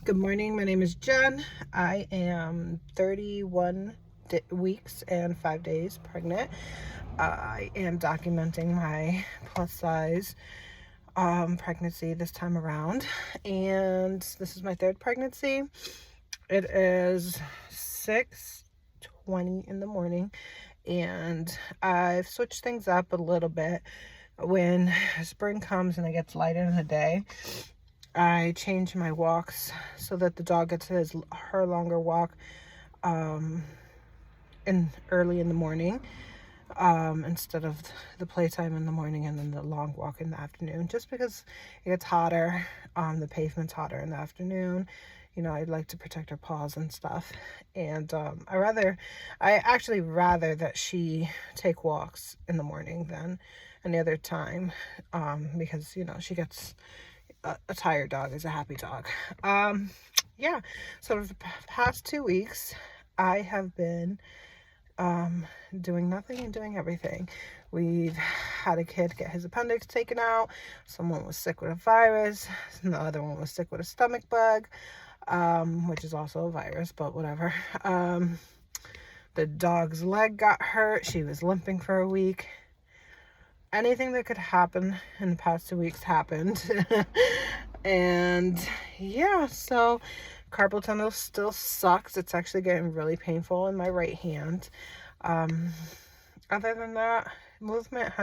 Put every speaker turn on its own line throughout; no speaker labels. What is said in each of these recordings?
Good morning, my name is Jen. I am 31 weeks and 5 days pregnant. I am documenting my plus size pregnancy this time around, and this is my third pregnancy. It is 6:20 in the morning, and I've switched things up a little bit. When spring comes and it gets lighter in the day, I change my walks so that the dog gets her longer walk early in the morning, instead of the playtime in the morning and then the long walk in the afternoon, just because it gets hotter. The pavement's hotter in the afternoon. I'd like to protect her paws and stuff. And I actually rather that she take walks in the morning than any other time, because she gets a tired dog is a happy dog. Yeah, so for the past 2 weeks, I have been doing nothing and doing everything. We've had a kid get his appendix taken out. Someone was sick with a virus. And the other one was sick with a stomach bug, which is also a virus, but whatever. The dog's leg got hurt. She was limping for a week. Anything that could happen in the past 2 weeks happened. And yeah, so carpal tunnel still sucks. It's actually getting really painful in my right hand. Other than that, movement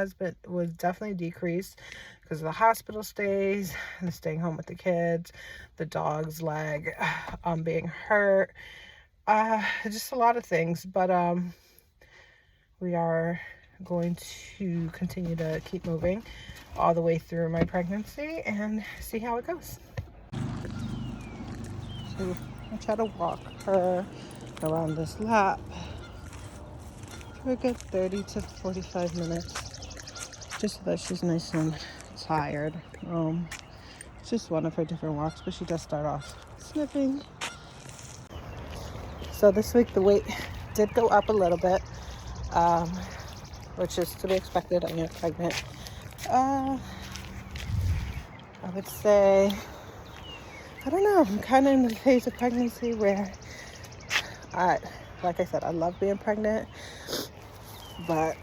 was definitely decreased because of the hospital stays and the staying home with the kids, the dog's leg being hurt, just a lot of things. But we are going to continue to keep moving all the way through my pregnancy and see how it goes. So I try to walk her around this lap for a good 30 to 45 minutes, just so that she's nice and tired. It's just one of her different walks, but she does start off sniffing. So this week the weight did go up a little bit, which is to be expected. I am pregnant. I would say, I don't know, I'm kind of in the phase of pregnancy where like I said, I love being pregnant, but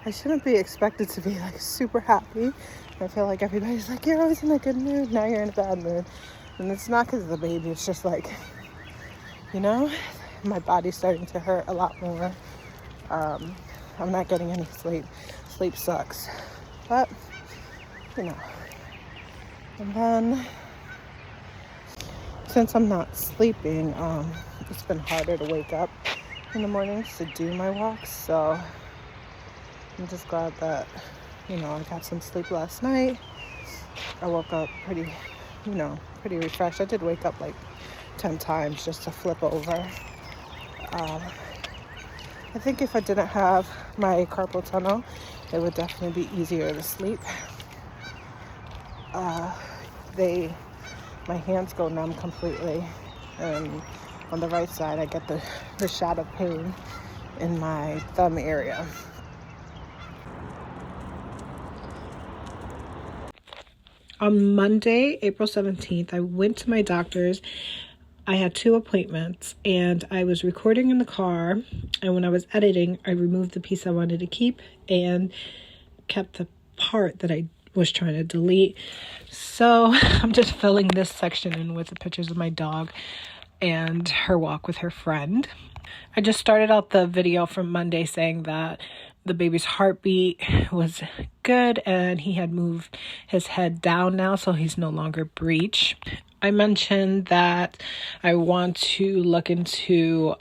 I shouldn't be expected to be like super happy. I feel like everybody's like, you're always in a good mood, now you're in a bad mood. And it's not because of the baby, it's just like, my body's starting to hurt a lot more. I'm not getting any sleep. Sleep sucks. But, and then since I'm not sleeping, it's been harder to wake up in the mornings to do my walks. So I'm just glad that, I got some sleep last night. I woke up pretty refreshed. I did wake up like 10 times just to flip over. I think if I didn't have my carpal tunnel, it would definitely be easier to sleep. My hands go numb completely, and on the right side I get the shot of pain in my thumb area. On Monday, April 17th, I went to my doctor's. I had 2 appointments, and I was recording in the car, and when I was editing, I removed the piece I wanted to keep and kept the part that I was trying to delete. So I'm just filling this section in with the pictures of my dog and her walk with her friend. I just started out the video from Monday saying that the baby's heartbeat was good and he had moved his head down now, so he's no longer breech. I mentioned that I want to look into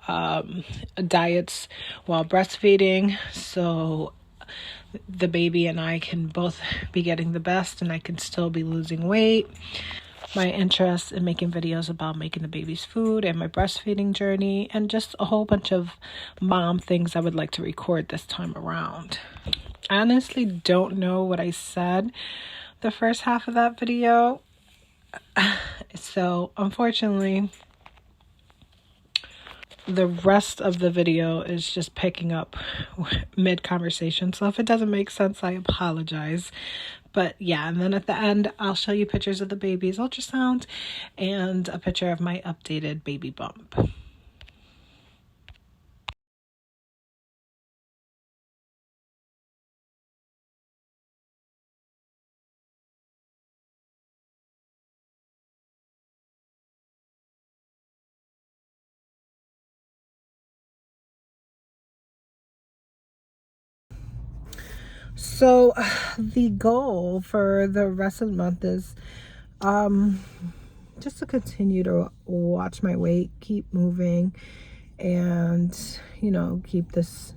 diets while breastfeeding, so the baby and I can both be getting the best and I can still be losing weight. My interest in making videos about making the baby's food and my breastfeeding journey, and just a whole bunch of mom things I would like to record this time around. I honestly don't know what I said the first half of that video. So unfortunately, the rest of the video is just picking up mid-conversation. So if it doesn't make sense, I apologize. But yeah, and then at the end, I'll show you pictures of the baby's ultrasound and a picture of my updated baby bump. So the goal for the rest of the month is just to continue to watch my weight, keep moving, and keep this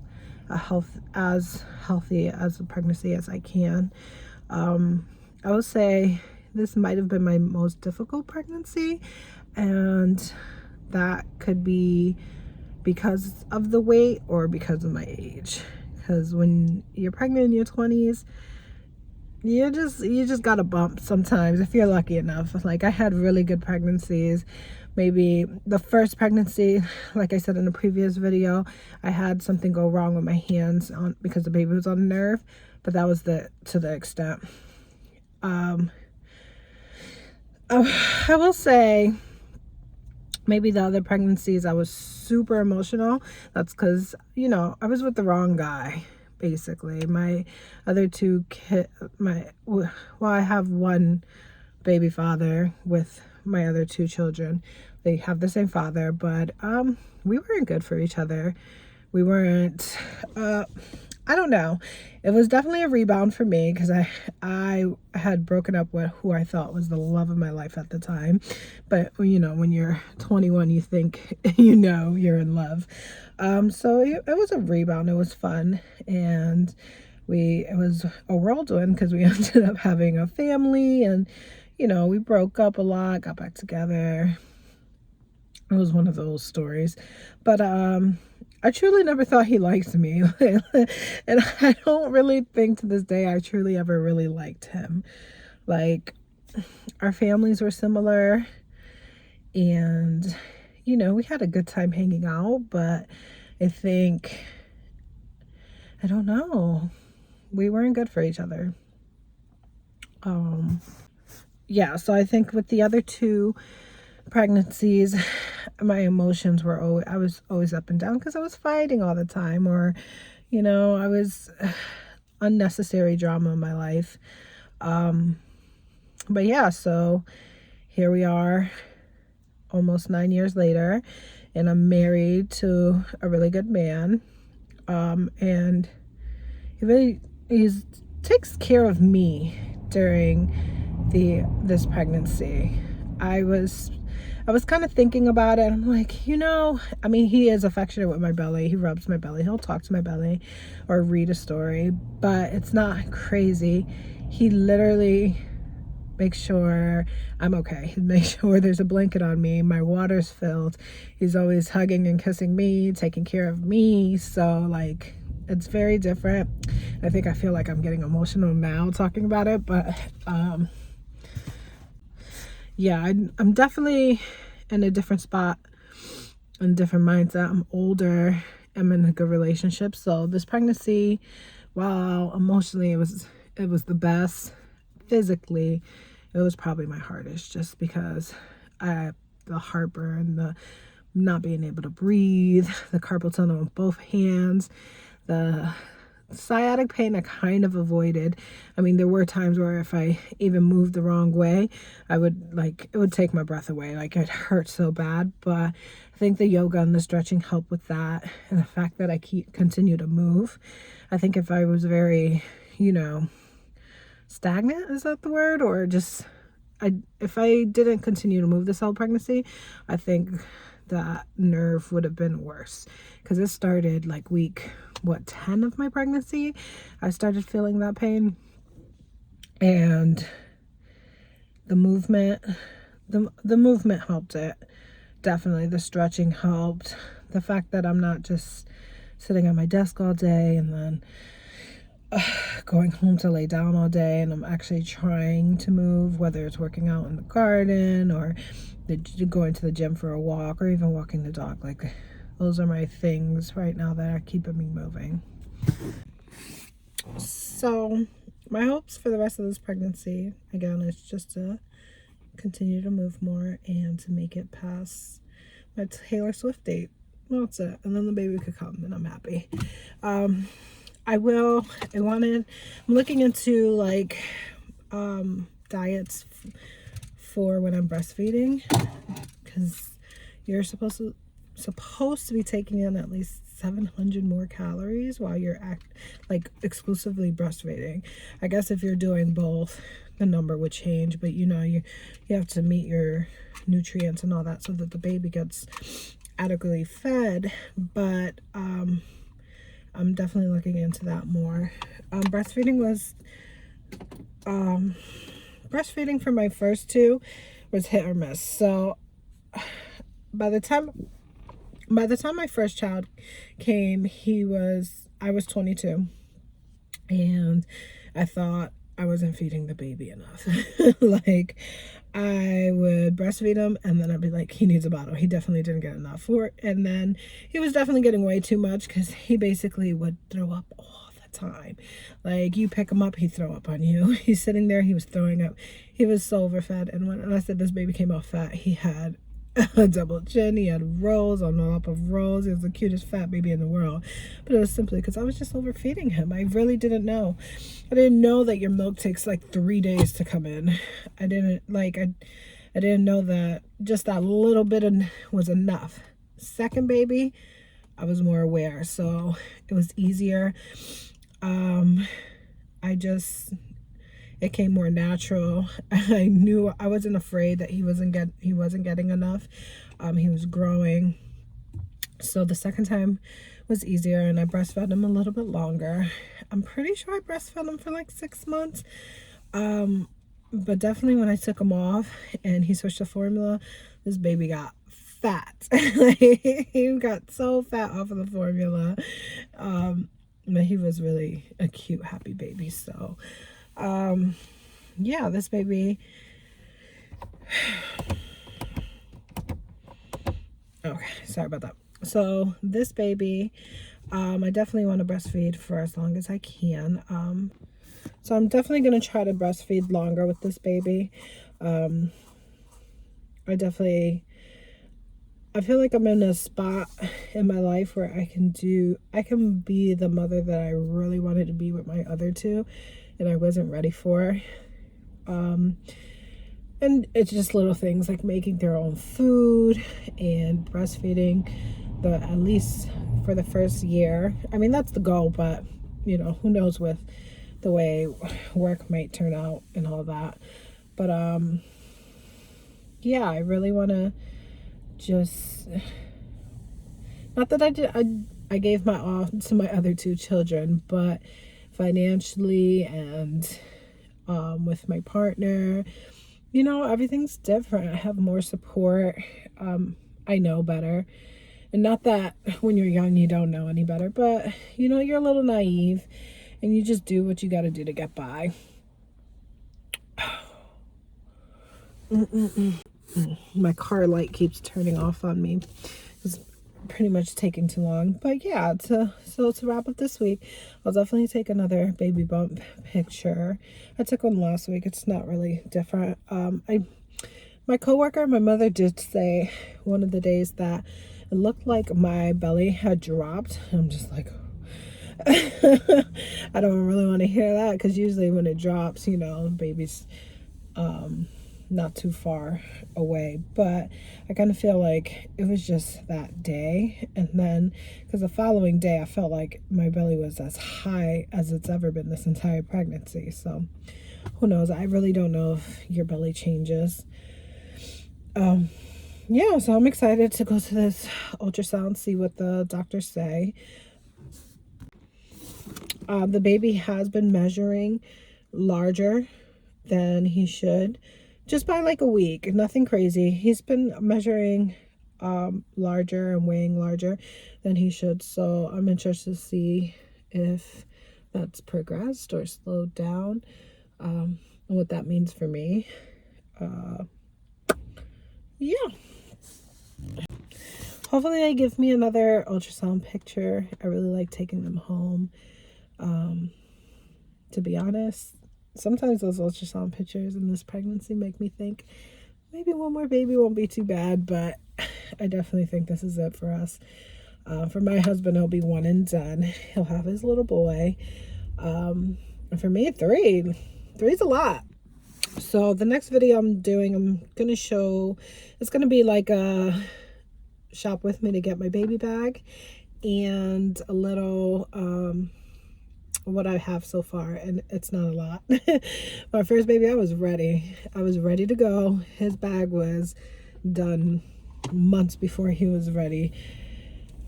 as healthy as a pregnancy as I can. I would say this might have been my most difficult pregnancy, and that could be because of the weight or because of my age. Because when you're pregnant in your 20s, you just got a bump sometimes if you're lucky enough. Like, I had really good pregnancies. Maybe the first pregnancy, like I said in the previous video, I had something go wrong with my hands because the baby was on the nerve, but that was to the extent. I will say maybe the other pregnancies I was super emotional. That's because I was with the wrong guy. Basically, my other two I have one baby father with my other two children. They have the same father, but we weren't good for each other. We weren't I don't know. It was definitely a rebound for me because I had broken up with who I thought was the love of my life at the time. But when you're 21, you think you're in love. So it was a rebound. It was fun, and it was a whirlwind because we ended up having a family, and we broke up a lot, got back together. It was one of those stories, but I truly never thought he liked me. And I don't really think to this day I truly ever really liked him. Like, our families were similar, and we had a good time hanging out, but I don't know, we weren't good for each other. Yeah, so I think with the other two pregnancies, my emotions were I was always up and down because I was fighting all the time, or I was unnecessary drama in my life. But yeah, so here we are almost 9 years later, and I'm married to a really good man, and he takes care of me during this pregnancy. I was kind of thinking about it. I'm like, I mean, he is affectionate with my belly. He rubs my belly. He'll talk to my belly or read a story, but it's not crazy. He literally makes sure I'm okay. He makes sure there's a blanket on me. My water's filled. He's always hugging and kissing me, taking care of me. So, like, it's very different. I think I feel like I'm getting emotional now talking about it, but yeah, I'm definitely in a different spot, in a different mindset. I'm older. I'm in a good relationship. So this pregnancy, while emotionally it was the best, physically it was probably my hardest, just because the heartburn, the not being able to breathe, the carpal tunnel in both hands, the sciatic pain I kind of avoided. I mean, there were times where if I even moved the wrong way, it would take my breath away. Like, it hurt so bad. But I think the yoga and the stretching helped with that, and the fact that I continue to move. I think if I was very, stagnant, is that the word? Or just, if I didn't continue to move this whole pregnancy, I think that nerve would have been worse, because it started like week 10 of my pregnancy. I started feeling that pain, and the movement helped it. Definitely the stretching helped. The fact that I'm not just sitting at my desk all day and then going home to lay down all day, and I'm actually trying to move, whether it's working out in the garden or going to the gym for a walk, or even walking the dog. Like, those are my things right now that are keeping me moving. So my hopes for the rest of this pregnancy, again, is just to continue to move more and to make it past my Taylor Swift date. Well, that's it. And then the baby could come and I'm happy. I'm looking into like diets for when I'm breastfeeding, because you're supposed to be taking in at least 700 more calories while you're like exclusively breastfeeding. I guess if you're doing both, the number would change, but you know, you have to meet your nutrients and all that so that the baby gets adequately fed. But I'm definitely looking into that more. Breastfeeding for my first two was hit or miss. So by the time my first child came, I was 22, and I thought I wasn't feeding the baby enough. Like, I would breastfeed him and then I'd be like, he needs a bottle. He definitely didn't get enough for it. And then he was definitely getting way too much, because he basically would throw up all the time. Like, you pick him up, he'd throw up on you. He's sitting there, he was throwing up. He was so overfed. And when I said this baby came out fat, he had a double chin, he had rolls on top of rolls. He was the cutest fat baby in the world. But it was simply because I was just overfeeding him. I really didn't know. I didn't know that your milk takes like 3 days to come in. I didn't know that just that little bit was enough. Second baby, I was more aware, so it was easier. It came more natural. I knew I wasn't afraid that he wasn't getting enough. He was growing. So the second time was easier, and I breastfed him a little bit longer. I'm pretty sure I breastfed him for like 6 months. But definitely when I took him off and he switched to formula, this baby got fat. He got so fat off of the formula. But he was really a cute, happy baby. So yeah, this baby, okay, sorry about that. So this baby, I definitely want to breastfeed for as long as I can. So I'm definitely going to try to breastfeed longer with this baby. I feel like I'm in a spot in my life where I can be the mother that I really wanted to be with my other two, and I wasn't ready for. And it's just little things like making their own food and breastfeeding, at least for the first year. I mean, that's the goal, but you know, who knows with the way work might turn out and all that. But yeah, I really want to just, not that I gave my all to my other two children, but financially and with my partner, you know, everything's different. I have more support. I know better. And not that when you're young you don't know any better, but you know, you're a little naive and you just do what you got to do to get by. My car light keeps turning off on me. It's pretty much taking too long. But yeah, to wrap up this week, I'll definitely take another baby bump picture. I took one last week. It's not really different. My coworker, my mother did say one of the days that it looked like my belly had dropped. I'm just like, I don't really want to hear that, because usually when it drops, you know, baby's not too far away. But I kind of feel like it was just that day, and then because the following day I felt like my belly was as high as it's ever been this entire pregnancy. So who knows? I really don't know if your belly changes. Yeah, so I'm excited to go to this ultrasound, see what the doctors say. The baby has been measuring larger than he should, just by like a week. Nothing crazy. He's been measuring larger and weighing larger than he should. So I'm interested to see if that's progressed or slowed down, and what that means for me. Yeah. Hopefully they give me another ultrasound picture. I really like taking them home to be honest. Sometimes those ultrasound pictures in this pregnancy make me think maybe one more baby won't be too bad, but I definitely think this is it for us. For my husband, it'll be one and done. He'll have his little boy. And for me, three. Three's a lot. So the next video I'm doing, I'm going to show, it's going to be like a shop with me to get my baby bag and a little what I have so far, and it's not a lot. My first baby, I was ready to go. His bag was done months before he was ready.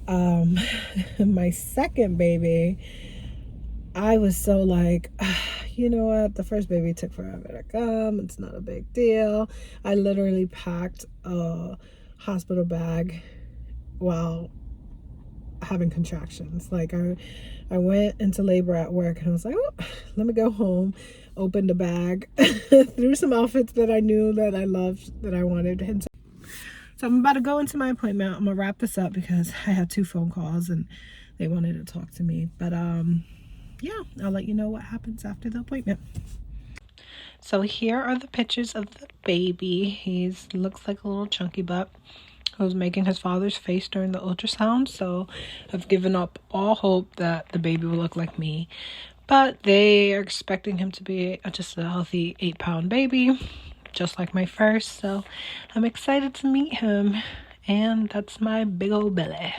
My second baby, I was so like, you know what, the first baby took forever to come, it's not a big deal. I literally packed a hospital bag while having contractions. Like I went into labor at work and I was like, oh, let me go home, opened the bag, threw some outfits that I knew that I loved, that I wanted. And so I'm about to go into my appointment. I'm gonna wrap this up because I had 2 phone calls and they wanted to talk to me. But yeah, I'll let you know what happens after the appointment. So here are the pictures of the baby. He looks like a little chunky butt. I was making his father's face during the ultrasound, so I've given up all hope that the baby will look like me. But they are expecting him to be just a healthy 8-pound baby, just like my first. So I'm excited to meet him, and that's my big old belly.